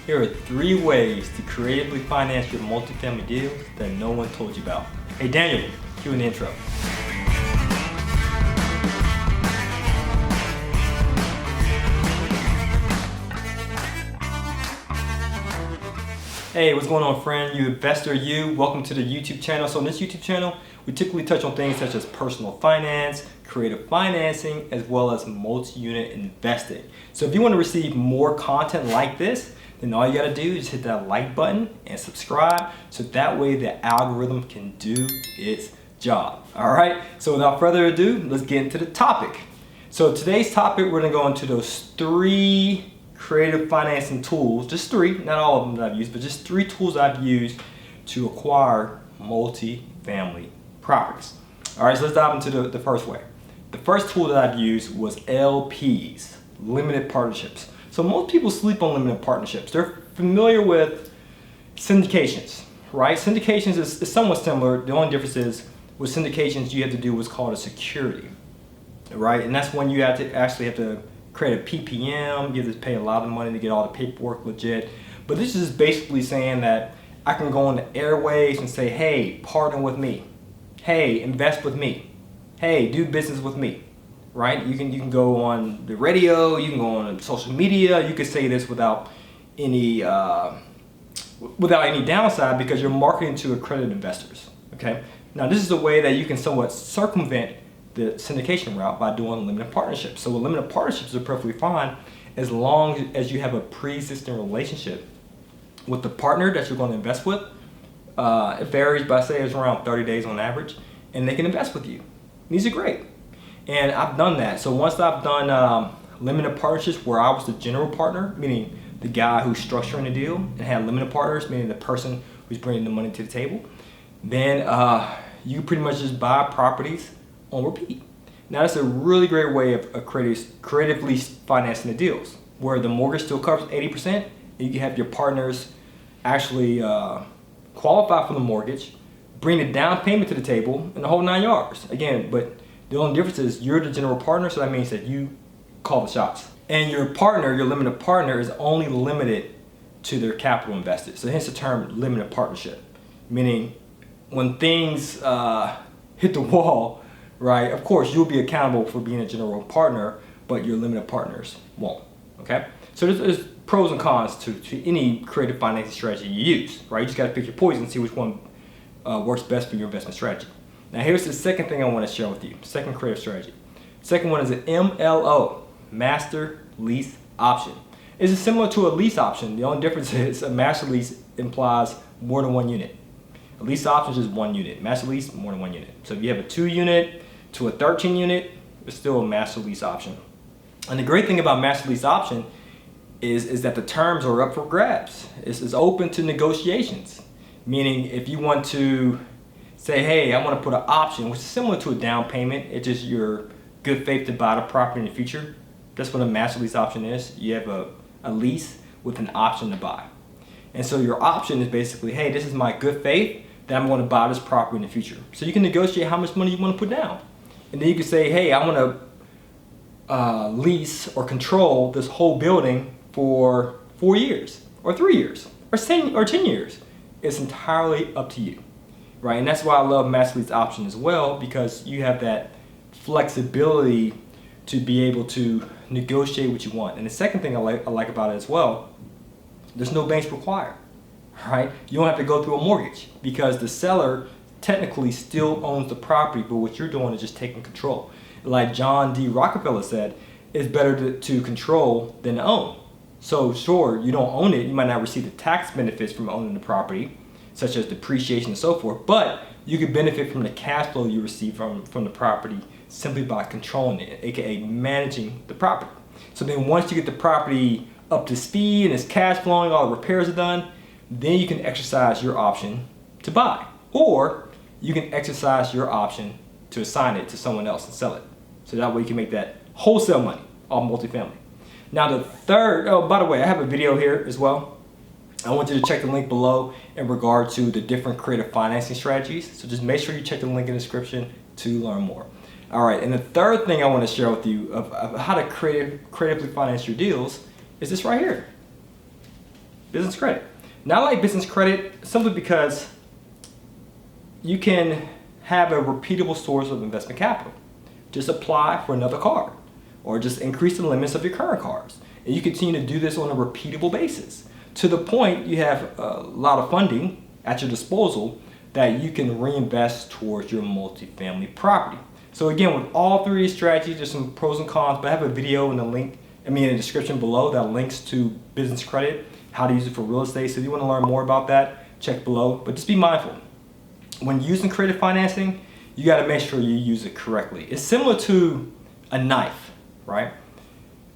Here are 3 ways to creatively finance your multifamily deals that no one told you about. Hey Daniel, cue an intro. Hey, what's going on, friend? You investor, you. Welcome to the YouTube channel. So in this YouTube channel, we typically touch on things such as personal finance, creative financing, as well as multi-unit investing. So if you want to receive more content like this, then all you got to do is hit that like button and subscribe, so that way the algorithm can do its job. All right, so without further ado, let's get into the topic. So today's topic, we're going to go into those 3 creative financing tools, just 3, not all of them that I've used, but just 3 tools I've used to acquire multi-family properties. All right, so let's dive into the first way. The first tool that I've used was LPs, limited partnerships. So most people sleep on limited partnerships. They're familiar with syndications, right? Syndications is somewhat similar. The only difference is with syndications, you have to do what's called a security, right? And that's when you have to create a PPM. You have to pay a lot of money to get all the paperwork legit. But this is basically saying that I can go on the airwaves and say, hey, partner with me. Hey, invest with me. Hey, do business with me. Right? You can go on the radio, you can go on social media, you can say this without any downside, because you're marketing to accredited investors. Okay? Now this is a way that you can somewhat circumvent the syndication route by doing limited partnerships. So limited partnerships are perfectly fine as long as you have a pre-existing relationship with the partner that you're going to invest with. It varies, but I say it's around 30 days on average, and they can invest with you. These are great. And I've done that. So once I've done limited partnerships where I was the general partner, meaning the guy who's structuring the deal, and had limited partners, meaning the person who's bringing the money to the table, then you pretty much just buy properties on repeat. Now that's a really great way of creatively financing the deals, where the mortgage still covers 80%, and you can have your partners actually qualify for the mortgage, bring the down payment to the table, and the whole 9 yards. Again, but the only difference is you're the general partner, so that means that you call the shots. And your partner, your limited partner, is only limited to their capital invested. So hence the term limited partnership, meaning when things hit the wall, right, of course you'll be accountable for being a general partner, but your limited partners won't, okay? So there's pros and cons to any creative financing strategy you use, right? You just gotta pick your poison and see which one works best for your investment strategy. Now here's the second thing I want to share with you, second creative strategy. Second one is an MLO, Master Lease Option. It's similar to a lease option. The only difference is a master lease implies more than 1 unit. A lease option is just 1 unit. Master lease, more than 1 unit. So if you have a 2 unit to a 13 unit, it's still a master lease option. And the great thing about master lease option is that the terms are up for grabs. It's open to negotiations. Meaning if you want to say, hey, I want to put an option, which is similar to a down payment. It's just your good faith to buy the property in the future. That's what a master lease option is. You have a lease with an option to buy. And so your option is basically, hey, this is my good faith that I'm going to buy this property in the future. So you can negotiate how much money you want to put down. And then you can say, hey, I want to lease or control this whole building for 4 years or 3 years or 10 years. It's entirely up to you. Right, and that's why I love master lease option as well, because you have that flexibility to be able to negotiate what you want. And the second thing I like about it as well, there's no banks required. Right, you don't have to go through a mortgage, because the seller technically still owns the property, but what you're doing is just taking control. Like John D. Rockefeller said, it's better to control than to own. So sure, you don't own it, you might not receive the tax benefits from owning the property, such as depreciation and so forth, but you could benefit from the cash flow you receive from the property simply by controlling it, aka managing the property. So then once you get the property up to speed and it's cash flowing, all the repairs are done, then you can exercise your option to buy, or you can exercise your option to assign it to someone else and sell it. So that way you can make that wholesale money on multifamily. Now the third, oh, by the way, I have a video here as well. I want you to check the link below in regard to the different creative financing strategies. So just make sure you check the link in the description to learn more. All right, and the third thing I want to share with you of how to creatively finance your deals is this right here. business credit. Now I like business credit simply because you can have a repeatable source of investment capital. Just apply for another card or just increase the limits of your current cards. And you continue to do this on a repeatable basis to the point you have a lot of funding at your disposal that you can reinvest towards your multifamily property. So again, with all three of these strategies, there's some pros and cons, but I have a video in the description below that links to business credit, how to use it for real estate. So if you want to learn more about that, check below. But just be mindful. When using creative financing, you got to make sure you use it correctly. It's similar to a knife, right?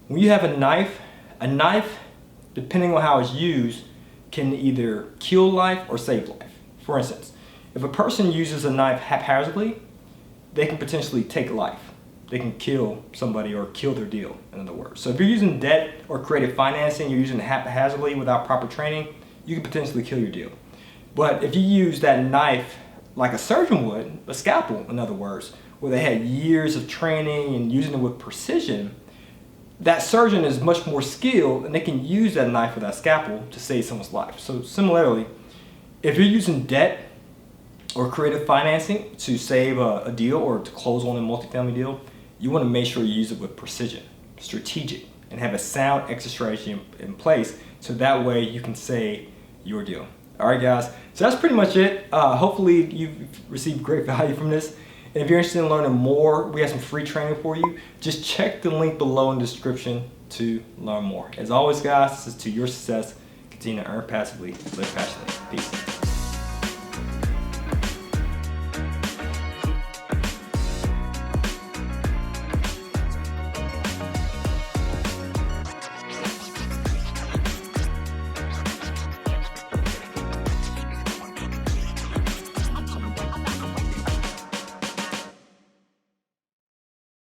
When you have a knife, depending on how it's used, can either kill life or save life. For instance, if a person uses a knife haphazardly, they can potentially take life. They can kill somebody or kill their deal, in other words. So if you're using debt or creative financing, you're using it haphazardly without proper training, you can potentially kill your deal. But if you use that knife like a surgeon would, a scalpel, in other words, where they had years of training and using it with precision, that surgeon is much more skilled and they can use that knife or that scalpel to save someone's life. So similarly, if you're using debt or creative financing to save a deal or to close on a multifamily deal, you want to make sure you use it with precision, strategic, and have a sound exit strategy in place so that way you can save your deal. All right, guys, so that's pretty much it. Hopefully you've received great value from this. And if you're interested in learning more, we have some free training for you. Just check the link below in the description to learn more. As always, guys, this is to your success. Continue to earn passively, live passionately. Peace.